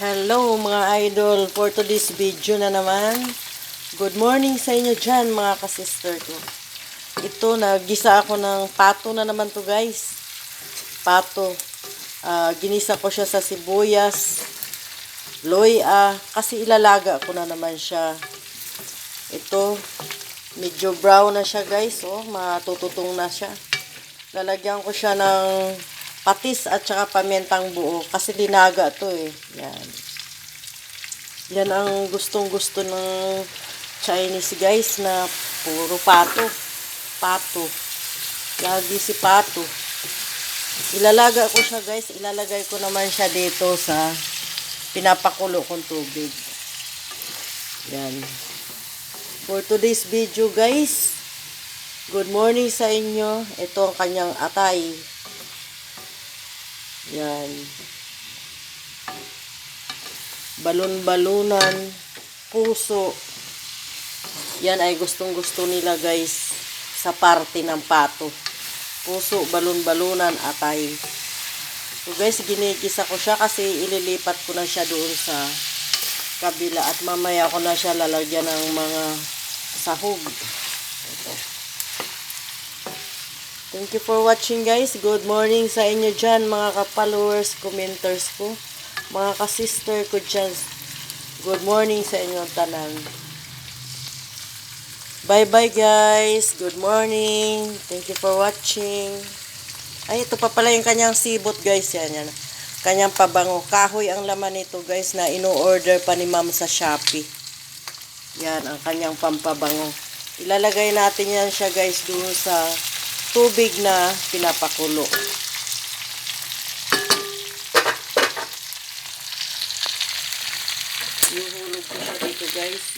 Hello mga idol, for today's video na naman. Good morning sa inyo dyan mga kasister ko. Ito, naggisa ako ng pato na naman to guys. Pato. Ginisa ko siya sa sibuyas, loya, kasi ilalaga ko na naman siya. Ito, medyo brown na siya guys. Oh, matututong na siya. Lalagyan ko siya ng patis at saka pamentang buo kasi linaga to eh. Yan. Yan ang gustong-gusto ng Chinese guys na puro pato. Pato. Lagi si pato. Ilalaga ko siya guys. Ilalagay ko naman siya dito sa pinapakulo kong tubig. Yan. For today's video guys, good morning sa inyo. Ito ang kanyang atay. Yan. Balon-balunan, puso. Yan ay gustong-gusto nila guys sa party ng pato. Puso, balon-balunan, atay. So guys, ginigisa ko siya kasi ililipat ko na siya doon sa kabila at mamaya ko na siya lalagyan ng mga sahog. Ito. Thank you for watching guys. Good morning sa inyo dyan mga ka-followers, commenters ko. Mga ka-sister ko dyan. Good morning sa inyo tanan. Bye bye guys. Good morning. Thank you for watching. Ay, ito pa pala yung kanyang sibot guys. Yan. Kanyang pabango. Kahoy ang laman nito guys na ino-order pa ni ma'am sa Shopee. Yan ang kanyang pampabango. Ilalagay natin yan siya guys doon sa tubig na pinapakulo. Ihulog ko siya dito guys.